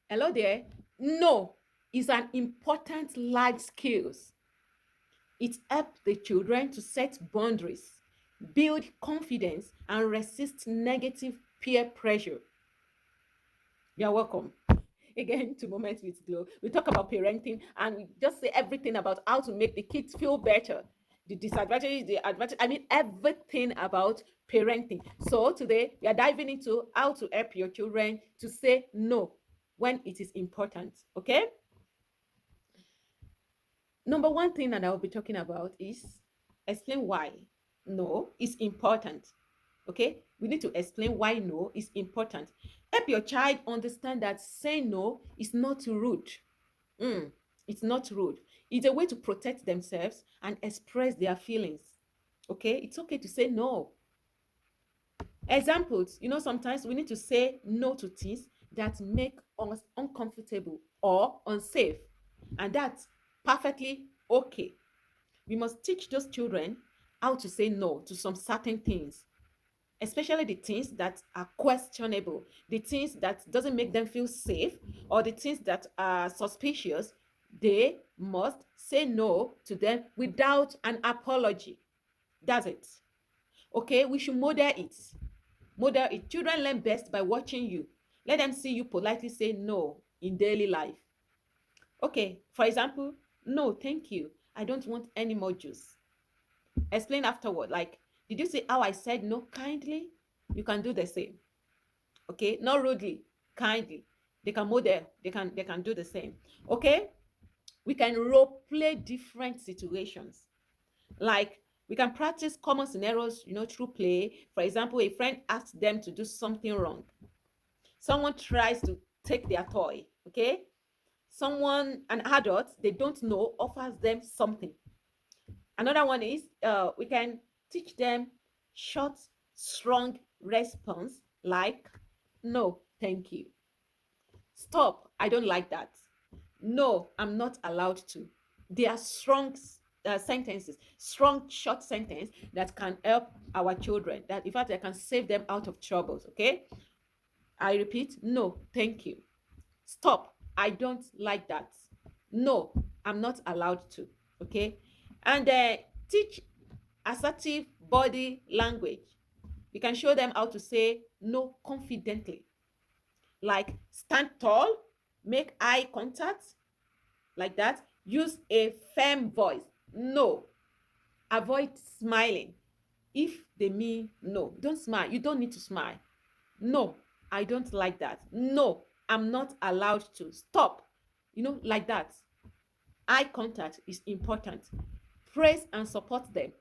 Hello there. No is an important life skills. It helps the children to set boundaries, build confidence, and resist negative peer pressure. You're welcome. Again to Moments with Glow. We talk about parenting and we just say everything about how to make the kids feel better. The disadvantages, the advantage, I mean everything about parenting. So today we are diving into how to help your children to say no when it is important. Okay? Number one thing that I'll be talking about is explain why no is important. Okay? We need to explain why no is important. Help your child understand that saying no is not rude. Mm, it's not rude. It's a way to protect themselves and express their feelings. Okay? It's okay to say no. Examples, sometimes we need to say no to things that make us uncomfortable or unsafe. And that's perfectly okay. We must teach those children how to say no to some certain things, especially the things that are questionable, the things that doesn't make them feel safe, or the things that are suspicious. They must say no to them without an apology. That's it. Okay, we should model it. Model it. Children learn best by watching you. Let them see you politely say no in daily life. Okay, for example, no, thank you. I don't want any more juice. Explain afterward. Like, did you see how I said no kindly? You can do the same. Okay, not rudely, kindly. They can model. They can do the same. Okay, we can role play different situations. Like we can practice common scenarios, through play. For example, a friend asks them to do something wrong. Someone tries to take their toy. Okay, someone, an adult they don't know, offers them something. Another one is we can teach them short, strong response like no, thank you. Stop, I don't like that. No, I'm not allowed to. They are strong sentences, strong short sentence that can help our children. That in fact, I can save them out of troubles. Okay, I repeat, no, thank you. Stop, I don't like that. No, I'm not allowed to. Okay, and teach assertive body language. You can show them how to say no confidently, like stand tall, make eye contact, like that. Use a firm voice. No. Avoid smiling. If they mean no, don't smile. You don't need to smile. No, I don't like that. No, I'm not allowed to. Stop. Like that. Eye contact is important. Praise and support them.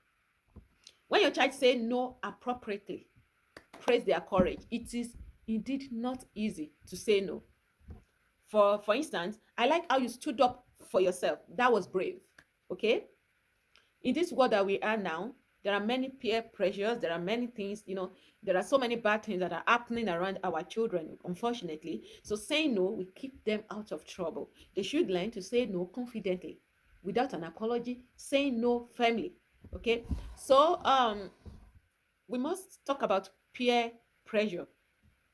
When your child say no appropriately, praise their courage. It is indeed not easy to say no. For instance, I like how you stood up for yourself. That was brave. Okay? In this world that we are now, there are many peer pressures, there are many things, there are so many bad things that are happening around our children, unfortunately. So saying no will keep them out of trouble. They should learn to say no confidently, without an apology, saying no firmly. Okay? So we must talk about peer pressure.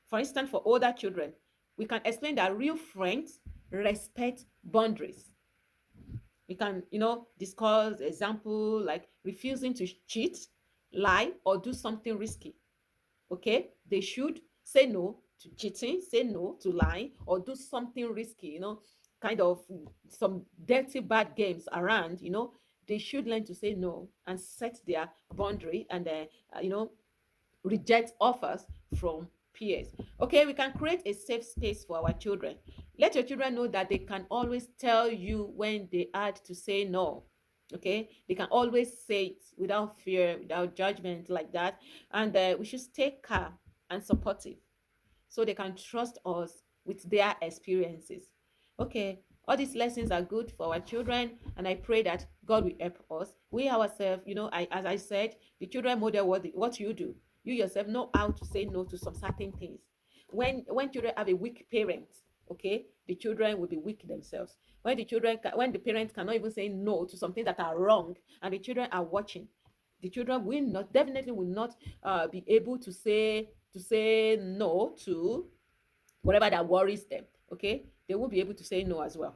For instance, for older children, we can explain that real friends respect boundaries. We can, discuss example like refusing to cheat, lie, or do something risky. Okay, they should say no to cheating, say no to lying, or do something risky. Kind of some dirty bad games around. They should learn to say no and set their boundary and reject offers from peers. Okay, we can create a safe space for our children. Let your children know that they can always tell you when they had to say no. Okay, they can always say it without fear, without judgment, like that. And we should stay calm and supportive so they can trust us with their experiences. Okay, all these lessons are good for our children, and I pray that God will help us. We ourselves, as I said, the children model what you do. You yourself know how to say no to some certain things. When children have a weak parent, okay, the children will be weak themselves. When the parents cannot even say no to something that are wrong, and the children are watching, the children will not definitely will not be able to say no to whatever that worries them. okay, they will be able to say no as well.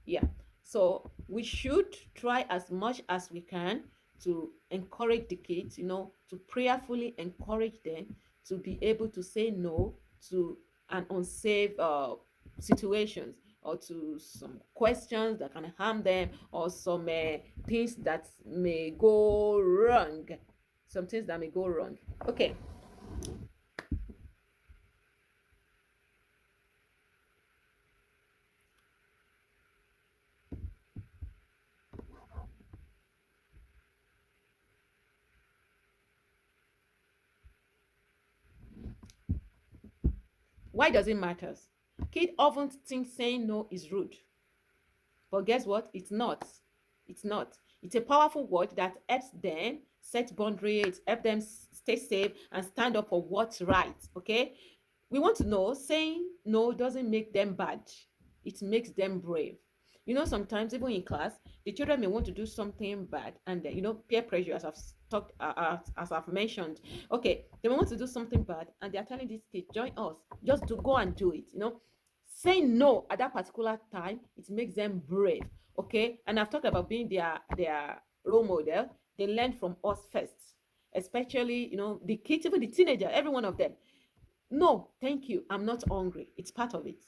Yeah. So we should try as much as we can to encourage the kids, to prayerfully encourage them to be able to say no to an unsafe situations, or to some questions that can harm them, or some things that may go wrong. Some things that may go wrong. Okay. Why does it matter? Kids often think saying no is rude. But guess what? It's not. It's not. It's a powerful word that helps them set boundaries, help them stay safe and stand up for what's right. Okay? We want to know saying no doesn't make them bad, it makes them brave. Sometimes even in class, the children may want to do something bad, and peer pressure, as I've talked, as I've mentioned. Okay, they may want to do something bad, and they are telling this kid, join us, just to go and do it. Saying no at that particular time, it makes them brave. Okay, and I've talked about being their role model. They learn from us first, especially the kids, even the teenager, every one of them. No, thank you, I'm not hungry. It's part of it.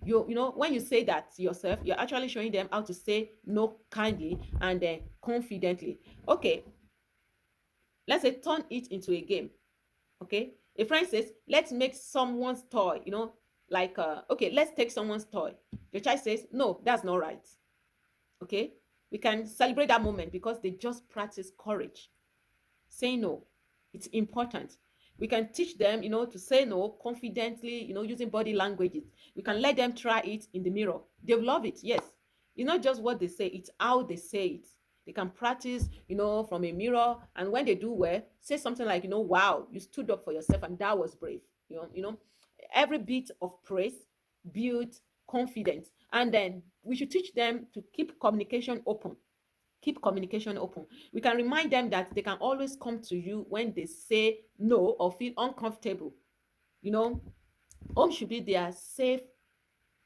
When you say that to yourself, you're actually showing them how to say no kindly and confidently. Okay, let's say turn it into a game. Okay, a friend says, let's make someone's toy, like okay, let's take someone's toy. The child says, no, that's not right. Okay, we can celebrate that moment because they just practice courage. Say no, it's important. We can teach them to say no confidently, using body languages. We can let them try it in the mirror. They'll love it. Yes, it's not just what they say, it's how they say it. They can practice from a mirror, and when they do well, say something like, wow, you stood up for yourself and that was brave. Every bit of praise builds confidence. And then we should teach them to keep communication open. Keep communication open. We can remind them that they can always come to you when they say no or feel uncomfortable. You know, home should be their safe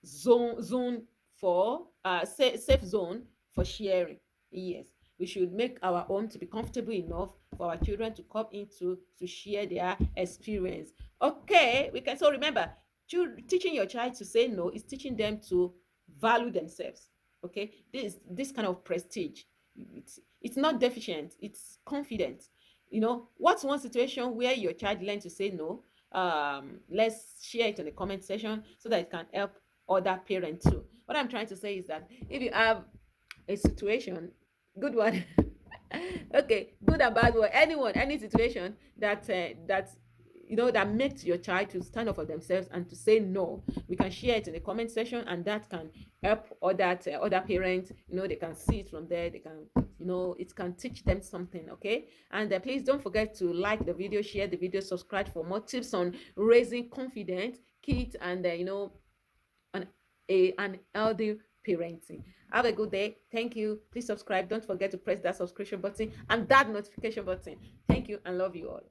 zone for safe zone for sharing. Yes, we should make our home to be comfortable enough for our children to come into to share their experience. Okay, we can so remember, teaching your child to say no is teaching them to value themselves. Okay, this kind of prestige, it's not deficient, it's confident. What's one situation where your child learned to say no? Let's share it in the comment section so that it can help other parents too. What I'm trying to say is that if you have a situation, good one, okay, good and bad one, any situation that makes your child to stand up for themselves and to say no, we can share it in the comment section, and that can help other parents. They can see it from there. They can, it can teach them something. Okay, and please don't forget to like the video, share the video, subscribe for more tips on raising confident kids, and an an healthy parenting. Have a good day. Thank you. Please subscribe. Don't forget to press that subscription button and that notification button. Thank you and love you all.